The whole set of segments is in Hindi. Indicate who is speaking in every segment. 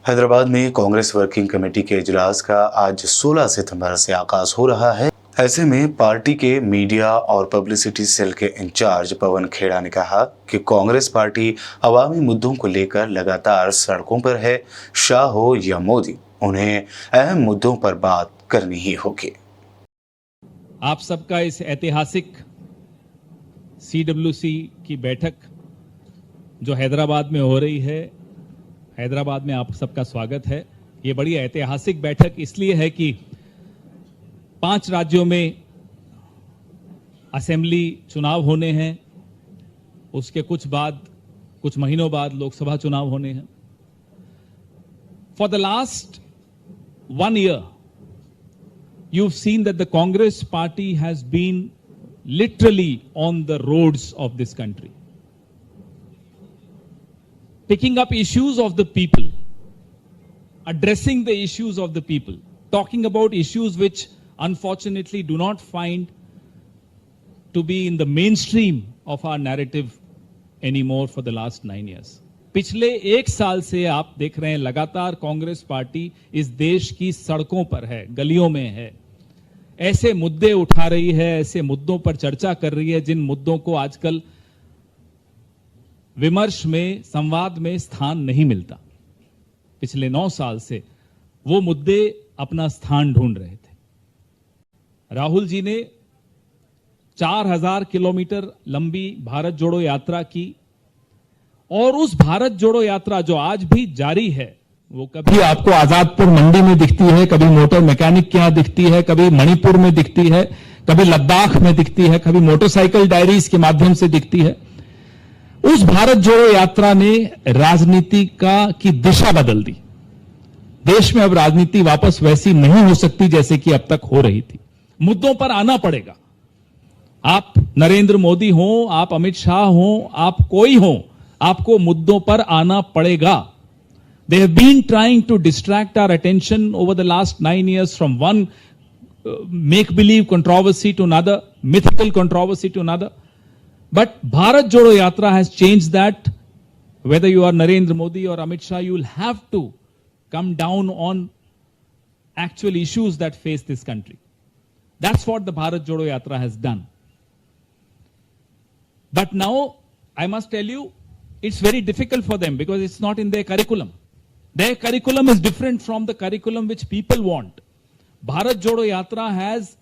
Speaker 1: हैदराबाद में कांग्रेस वर्किंग कमेटी के इजलास का आज 16 सितंबर से आगाज हो रहा है। ऐसे में पार्टी के मीडिया और पब्लिसिटी सेल के इंचार्ज पवन खेड़ा ने कहा कि कांग्रेस पार्टी अवामी मुद्दों को लेकर लगातार सड़कों पर है। शाह हो या मोदी, उन्हें अहम मुद्दों पर बात करनी ही होगी।
Speaker 2: आप सबका इस ऐतिहासिक CWC की बैठक जो हैदराबाद में हो रही है, हैदराबाद में आप सबका स्वागत है। ये बड़ी ऐतिहासिक बैठक इसलिए है कि 5 राज्यों में असेंबली चुनाव होने हैं, उसके कुछ महीनों बाद लोकसभा चुनाव होने हैं। For the last 1 year, you've seen that the Congress party has been literally on the roads of this country, picking up issues of the people, addressing the issues of the people, talking about issues which unfortunately do not find to be in the mainstream of our narrative anymore for the last 9 years. पिछले 1 साल से आप देख रहे हैं लगातार कांग्रेस पार्टी इस देश की सड़कों पर है, गलियों में है, ऐसे मुद्दे उठा रही है, ऐसे मुद्दों पर चर्चा कर रही है जिन मुद्दों को आजकल विमर्श में, संवाद में स्थान नहीं मिलता। पिछले 9 साल से वो मुद्दे अपना स्थान ढूंढ रहे थे। राहुल जी ने 4000 किलोमीटर लंबी भारत जोड़ो यात्रा की और उस भारत जोड़ो यात्रा जो आज भी जारी है, वो कभी आपको आजादपुर मंडी में दिखती है, कभी मोटर मैकेनिक के यहां दिखती है, कभी मणिपुर में दिखती है, कभी लद्दाख में दिखती है, कभी मोटरसाइकिल डायरीज के माध्यम से दिखती है। उस भारत जोड़ो यात्रा ने राजनीति की दिशा बदल दी। देश में अब राजनीति वापस वैसी नहीं हो सकती जैसे कि अब तक हो रही थी। मुद्दों पर आना पड़ेगा। आप नरेंद्र मोदी हो, आप अमित शाह हो, आप कोई हो, आपको मुद्दों पर आना पड़ेगा। They have been trying to distract our attention over the last 9 years from one make-believe controversy to another, mythical controversy to another. But Bharat Jodo Yatra has changed that. Whether you are Narendra Modi or Amit Shah, you will have to come down on actual issues that face this country. That's what the Bharat Jodo Yatra has done. But now, I must tell you, it's very difficult for them because it's not in their curriculum. Their curriculum is different from the curriculum which people want. Bharat Jodo Yatra has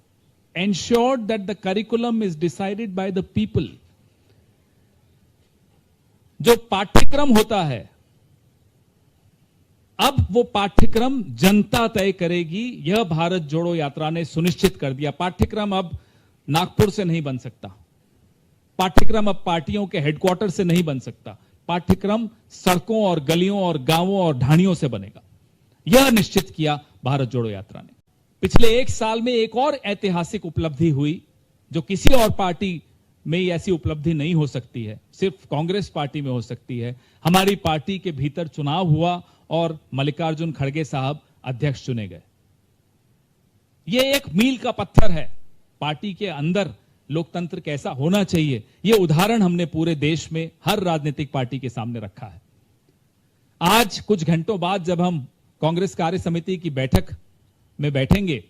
Speaker 2: ensured that the curriculum is decided by the people. जो पाठ्यक्रम होता है, अब वो पाठ्यक्रम जनता तय करेगी। यह भारत जोड़ो यात्रा ने सुनिश्चित कर दिया। पाठ्यक्रम अब नागपुर से नहीं बन सकता, पाठ्यक्रम अब पार्टियों के हेडक्वार्टर से नहीं बन सकता, पाठ्यक्रम सड़कों और गलियों और गांवों और ढाणियों से बनेगा। यह निश्चित किया भारत जोड़ो यात्रा ने। पिछले 1 साल में एक और ऐतिहासिक उपलब्धि हुई जो किसी और पार्टी में ऐसी उपलब्धि नहीं हो सकती है, सिर्फ कांग्रेस पार्टी में हो सकती है। हमारी पार्टी के भीतर चुनाव हुआ और मल्लिकार्जुन खड़गे साहब अध्यक्ष चुने गए। यह एक मील का पत्थर है। पार्टी के अंदर लोकतंत्र कैसा होना चाहिए, यह उदाहरण हमने पूरे देश में हर राजनीतिक पार्टी के सामने रखा है। आज कुछ घंटों बाद जब हम कांग्रेस कार्य समिति की बैठक में बैठेंगे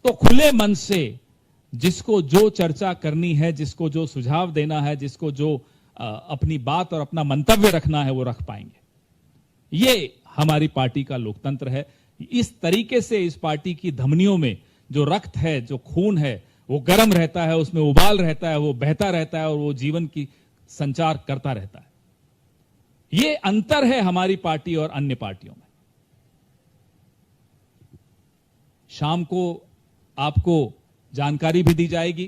Speaker 2: तो खुले मन से जिसको जो चर्चा करनी है, जिसको जो सुझाव देना है, जिसको जो अपनी बात और अपना मंतव्य रखना है, वो रख पाएंगे। ये हमारी पार्टी का लोकतंत्र है। इस तरीके से इस पार्टी की धमनियों में जो रक्त है, जो खून है, वो गर्म रहता है, उसमें उबाल रहता है, वो बहता रहता है और वो जीवन की संचार करता रहता है। ये अंतर है हमारी पार्टी और अन्य पार्टियों में। शाम को आपको जानकारी भी दी जाएगी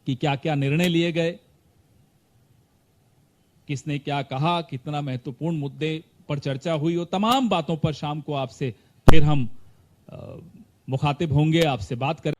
Speaker 2: कि क्या क्या निर्णय लिए गए, किसने क्या कहा, कितना महत्वपूर्ण मुद्दे पर चर्चा हुई। वो तमाम बातों पर शाम को आपसे फिर हम मुखातिब होंगे, आपसे बात करें।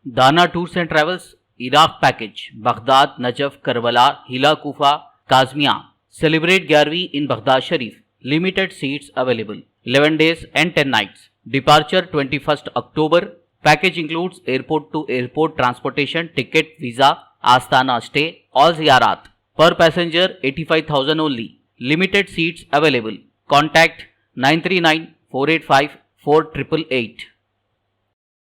Speaker 3: दाना tours and travels Iraq package Baghdad, Najaf, Karbala, हिला, कुफा, काजमिया सेलिब्रेट 11वीं इन Baghdad Sharif. Limited seats available. 11 days and 10 nights. Departure 21st October. Package includes airport to airport transportation, ticket, visa, Astana stay, all ziyarat. Per passenger 85,000 only. Limited seats available. Contact 9394854888.